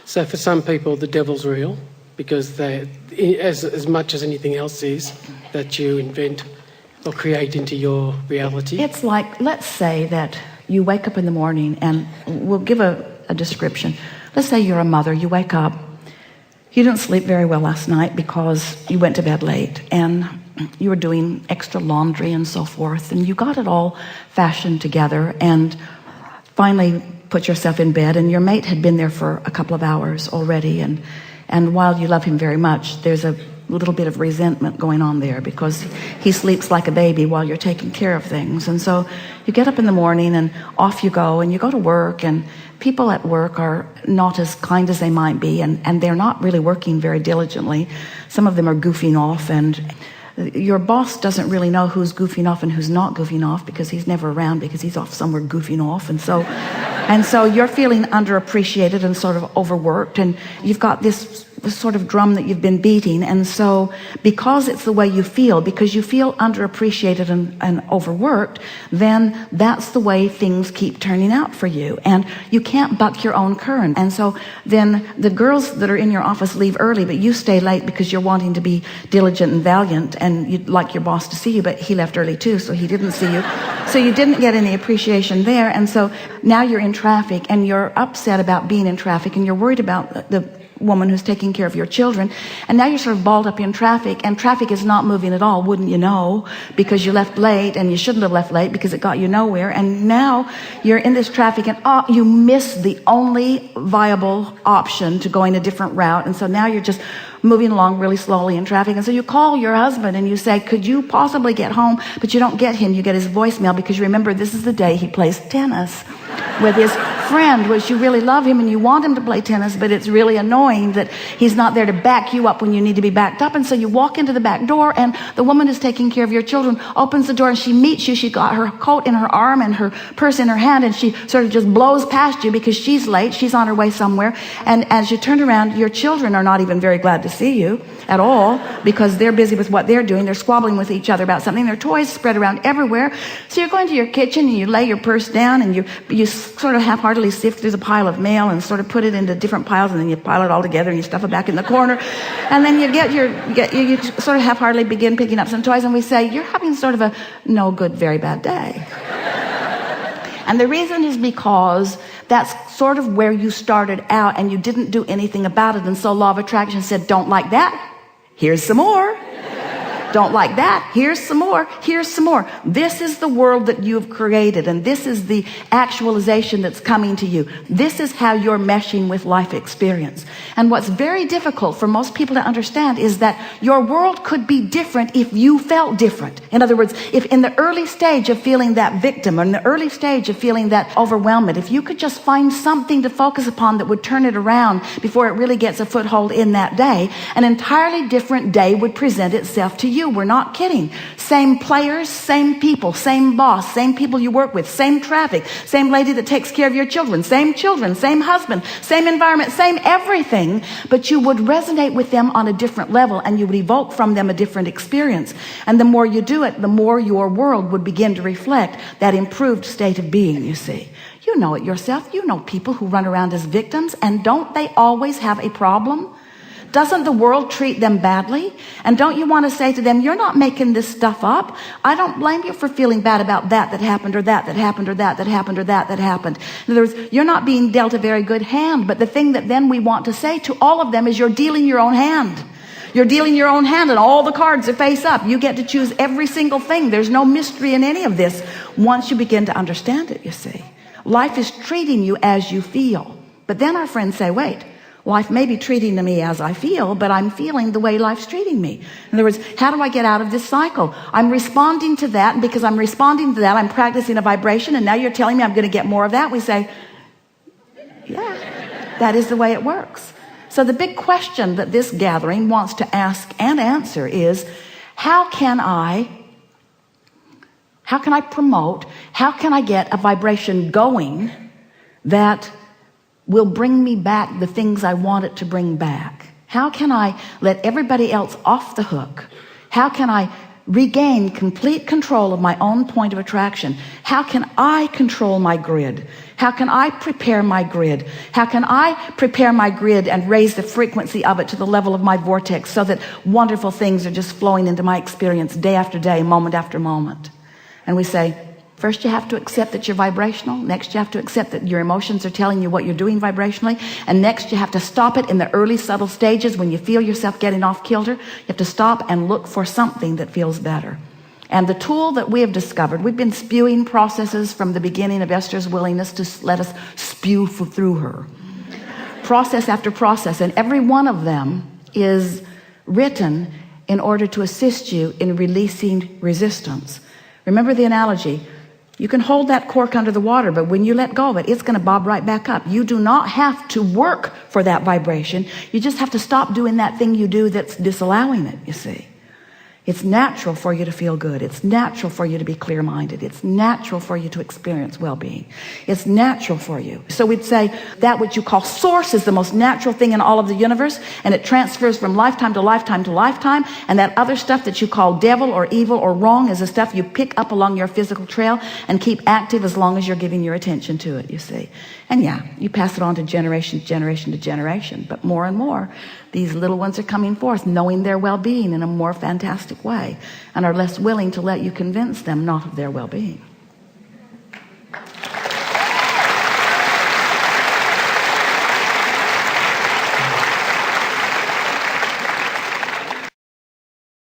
So for some people, the devil's real because they, as much as anything else is that you invent or create into your reality. It's like, let's say that you wake up in the morning, and we'll give a description. Let's say you're a mother. You wake up. You didn't sleep very well last night because you went to bed late, and you were doing extra laundry and so forth, and you got it all fashioned together and finally put yourself in bed, and your mate had been there for a couple of hours already, and while you love him very much, there's a little bit of resentment going on there because he sleeps like a baby while you're taking care of things. And so you get up in the morning and off you go, and you go to work, and people at work are not as kind as they might be, and they're not really working very diligently. Some of them are goofing off, and your boss doesn't really know who's goofing off and who's not goofing off because he's never around, because he's off somewhere goofing off. And so you're feeling underappreciated and sort of overworked, and you've got this sort of drum that you've been beating. And so because it's the way you feel, because you feel underappreciated and overworked, then that's the way things keep turning out for you, and you can't buck your own current. And so then the girls that are in your office leave early, but you stay late because you're wanting to be diligent and valiant, and you'd like your boss to see you, but he left early too, so he didn't see you. So you didn't get any appreciation there. And so now you're in traffic, and you're upset about being in traffic, and you're worried about the woman who's taking care of your children, and now you're sort of balled up in traffic, and traffic is not moving at all, wouldn't you know, because you left late, and you shouldn't have left late because it got you nowhere. And now you're in this traffic, and you miss the only viable option to going a different route. And so now you're just moving along really slowly in traffic. And so you call your husband and you say, could you possibly get home? But you don't get him. You get his voicemail, because you remember this is the day he plays tennis with his friend, which you really love him and you want him to play tennis, but it's really annoying that he's not there to back you up when you need to be backed up. And so you walk into the back door, and the woman who's taking care of your children opens the door, and she meets you. She got her coat in her arm and her purse in her hand, and she sort of just blows past you because she's late. She's on her way somewhere. And as you turn around, your children are not even very glad to see you at all, because they're busy with what they're doing. They're squabbling with each other about something. Their toys spread around everywhere. So you're going to your kitchen, and you lay your purse down, and you sort of half-heartedly sift through the pile of mail and sort of put it into different piles, and then you pile it all together and you stuff it back in the corner. And then you sort of half-heartedly begin picking up some toys, and we say, you're having sort of a no good, very bad day. And the reason is because that's sort of where you started out, and you didn't do anything about it. And so law of attraction said, don't like that? Here's some more. Don't like that? Here's some more. Here's some more. This is the world that you've created, and this is the actualization that's coming to you. This is how you're meshing with life experience. And what's very difficult for most people to understand is that your world could be different if you felt different. In other words, if in the early stage of feeling that victim, or in the early stage of feeling that overwhelmed, if you could just find something to focus upon that would turn it around before it really gets a foothold in that day, an entirely different day would present itself to you. We're not kidding. Same players, same people, same boss, same people you work with, same traffic, same lady that takes care of your children, same husband, same environment, same everything, but you would resonate with them on a different level, and you would evoke from them a different experience. And the more you do it, the more your world would begin to reflect that improved state of being, you see. You know it yourself. You know people who run around as victims, and don't they always have a problem? Doesn't the world treat them badly? And don't you want to say to them, you're not making this stuff up. I don't blame you for feeling bad about that happened, or that happened, or that happened, or that happened. In other words, you're not being dealt a very good hand. But the thing that then we want to say to all of them is, you're dealing your own hand. You're dealing your own hand, and all the cards are face up. You get to choose every single thing. There's no mystery in any of this once you begin to understand it, you see. Life is treating you as you feel. But then our friends say, wait, life may be treating me as I feel, but I'm feeling the way life's treating me. In other words, how do I get out of this cycle? I'm responding to that, and because I'm responding to that, I'm practicing a vibration, and now you're telling me I'm going to get more of that. We say, yeah, that is the way it works. So the big question that this gathering wants to ask and answer is, how can I promote, how can I get a vibration going that will bring me back the things I want it to bring back? How can I let everybody else off the hook? How can I regain complete control of my own point of attraction. How can I control my grid? How can I prepare my grid? How can I prepare my grid and raise the frequency of it to the level of my vortex so that wonderful things are just flowing into my experience day after day, moment after moment? And we say, first you have to accept that you're vibrational. Next you have to accept that your emotions are telling you what you're doing vibrationally. And next you have to stop it in the early subtle stages when you feel yourself getting off kilter. You have to stop and look for something that feels better. And the tool that we have discovered, we've been spewing processes from the beginning of Esther's willingness to let us spew through her. Process after process. And every one of them is written in order to assist you in releasing resistance. Remember the analogy. You can hold that cork under the water, but when you let go of it, it's going to bob right back up. You do not have to work for that vibration. You just have to stop doing that thing you do that's disallowing it, you see. It's natural for you to feel good. It's natural for you to be clear-minded. It's natural for you to experience well-being. It's natural for you. So we'd say that which you call source is the most natural thing in all of the universe, and it transfers from lifetime to lifetime to lifetime. And that other stuff that you call devil or evil or wrong is the stuff you pick up along your physical trail and keep active as long as you're giving your attention to it, you see. And yeah, you pass it on to generation to generation. But more and more, these little ones are coming forth, knowing their well-being in a more fantastic way, and are less willing to let you convince them not of their well-being.